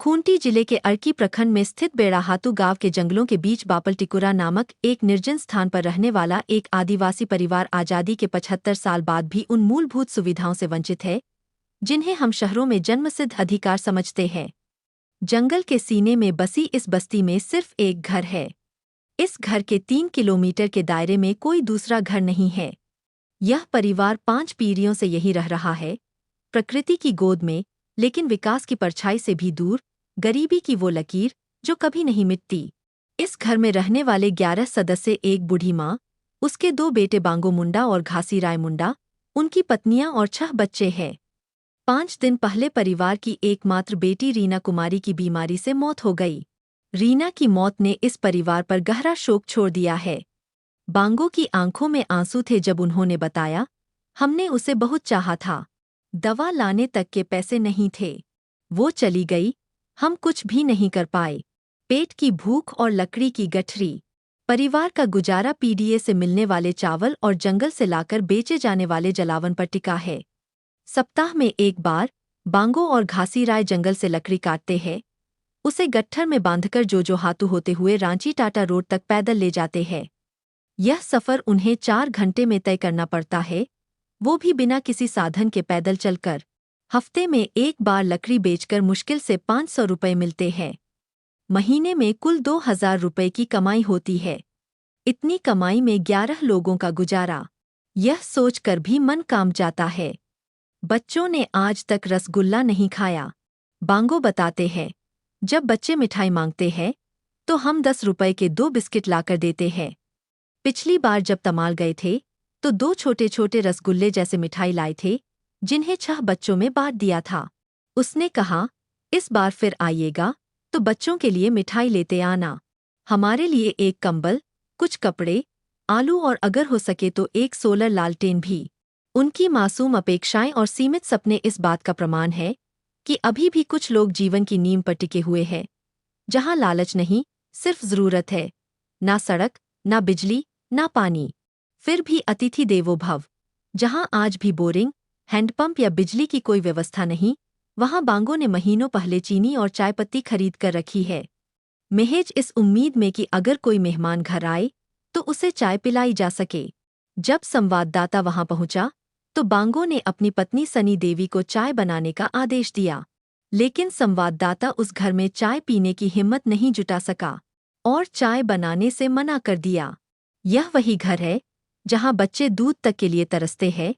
खूंटी जिले के अर्की प्रखंड में स्थित बेड़ाहातू गांव के जंगलों के बीच बापल टिकुरा नामक एक निर्जन स्थान पर रहने वाला एक आदिवासी परिवार आजादी के 75 साल बाद भी उन मूलभूत सुविधाओं से वंचित है जिन्हें हम शहरों में जन्मसिद्ध अधिकार समझते हैं। जंगल के सीने में बसी इस बस्ती में सिर्फ एक घर है। इस घर के 3 किलोमीटर के दायरे में कोई दूसरा घर नहीं है। यह परिवार 5 पीढ़ियों से यही रह रहा है, प्रकृति की गोद में, लेकिन विकास की परछाई से भी दूर, गरीबी की वो लकीर जो कभी नहीं मिटती। इस घर में रहने वाले 11 सदस्य, एक बूढ़ी माँ, उसके 2 बेटे बांगो मुंडा और घासी राय मुंडा, उनकी पत्नियां और 6 बच्चे हैं। 5 दिन पहले परिवार की एकमात्र बेटी रीना कुमारी की बीमारी से मौत हो गई। रीना की मौत ने इस परिवार पर गहरा शोक छोड़ दिया है। बांगो की आंखों में आंसू थे जब उन्होंने बताया, हमने उसे बहुत चाहा था, दवा लाने तक के पैसे नहीं थे, वो चली गई, हम कुछ भी नहीं कर पाए। पेट की भूख और लकड़ी की गठरी। परिवार का गुजारा पीडीए से मिलने वाले चावल और जंगल से लाकर बेचे जाने वाले जलावन पर टिका है। सप्ताह में एक बार बांगो और घासी राय जंगल से लकड़ी काटते हैं, उसे गट्ठर में बांधकर जो हाथू होते हुए रांची टाटा रोड तक पैदल ले जाते हैं। यह सफ़र उन्हें 4 घंटे में तय करना पड़ता है, वो भी बिना किसी साधन के पैदल चलकर। हफ्ते में एक बार लकड़ी बेचकर मुश्किल से 500 रुपये मिलते हैं। महीने में कुल 2000 रुपये की कमाई होती है। इतनी कमाई में 11 लोगों का गुजारा, यह सोचकर भी मन कांप जाता है। बच्चों ने आज तक रसगुल्ला नहीं खाया। बांगो बताते हैं, जब बच्चे मिठाई मांगते हैं तो हम 10 रुपये के 2 बिस्किट लाकर देते हैं। पिछली बार जब तमाल गए थे तो 2 छोटे छोटे रसगुल्ले जैसे मिठाई लाए थे, जिन्हें 6 बच्चों में बांट दिया था। उसने कहा, इस बार फिर आइएगा तो बच्चों के लिए मिठाई लेते आना, हमारे लिए एक कंबल, कुछ कपड़े, आलू और अगर हो सके तो एक सोलर लालटेन भी। उनकी मासूम अपेक्षाएं और सीमित सपने इस बात का प्रमाण है कि अभी भी कुछ लोग जीवन की नींव पर टिके हुए हैं, जहां लालच नहीं, सिर्फ जरूरत है। ना सड़क, ना बिजली, ना पानी, फिर भी अतिथि देवो भव। जहां आज भी बोरिंग, हैंडपंप या बिजली की कोई व्यवस्था नहीं, वहां बांगो ने महीनों पहले चीनी और चाय पत्ती खरीद कर रखी है, महज इस उम्मीद में कि अगर कोई मेहमान घर आए तो उसे चाय पिलाई जा सके। जब संवाददाता वहां पहुंचा तो बांगो ने अपनी पत्नी सनी देवी को चाय बनाने का आदेश दिया, लेकिन संवाददाता उस घर में चाय पीने की हिम्मत नहीं जुटा सका और चाय बनाने से मना कर दिया। यह वही घर है जहां बच्चे दूध तक के लिए तरसते हैं,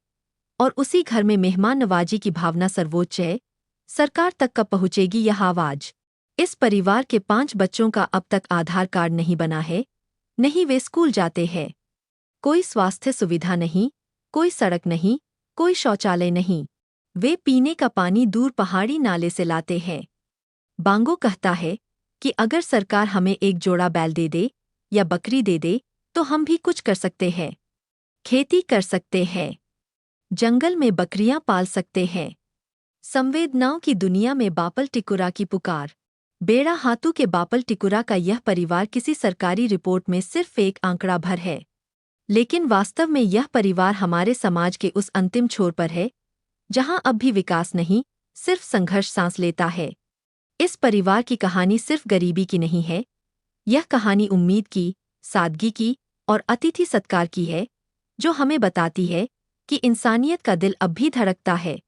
और उसी घर में मेहमान नवाजी की भावना सर्वोच्च है। सरकार तक कब पहुंचेगी यह आवाज? इस परिवार के 5 बच्चों का अब तक आधार कार्ड नहीं बना है, नहीं वे स्कूल जाते हैं। कोई स्वास्थ्य सुविधा नहीं, कोई सड़क नहीं, कोई शौचालय नहीं, वे पीने का पानी दूर पहाड़ी नाले से लाते हैं। बांगो कहता है कि अगर सरकार हमें एक जोड़ा बैल दे दे या बकरी दे दे तो हम भी कुछ कर सकते हैं। खेती कर सकते हैं, जंगल में बकरियां पाल सकते हैं। संवेदनाओं की दुनिया में बापल टिकुरा की पुकार। बेड़ाहातू के बापल टिकुरा का यह परिवार किसी सरकारी रिपोर्ट में सिर्फ एक आंकड़ा भर है, लेकिन वास्तव में यह परिवार हमारे समाज के उस अंतिम छोर पर है जहां अब भी विकास नहीं, सिर्फ संघर्ष सांस लेता है। इस परिवार की कहानी सिर्फ गरीबी की नहीं है, यह कहानी उम्मीद की, सादगी की और अतिथि सत्कार की है, जो हमें बताती है कि इंसानियत का दिल अब भी धड़कता है।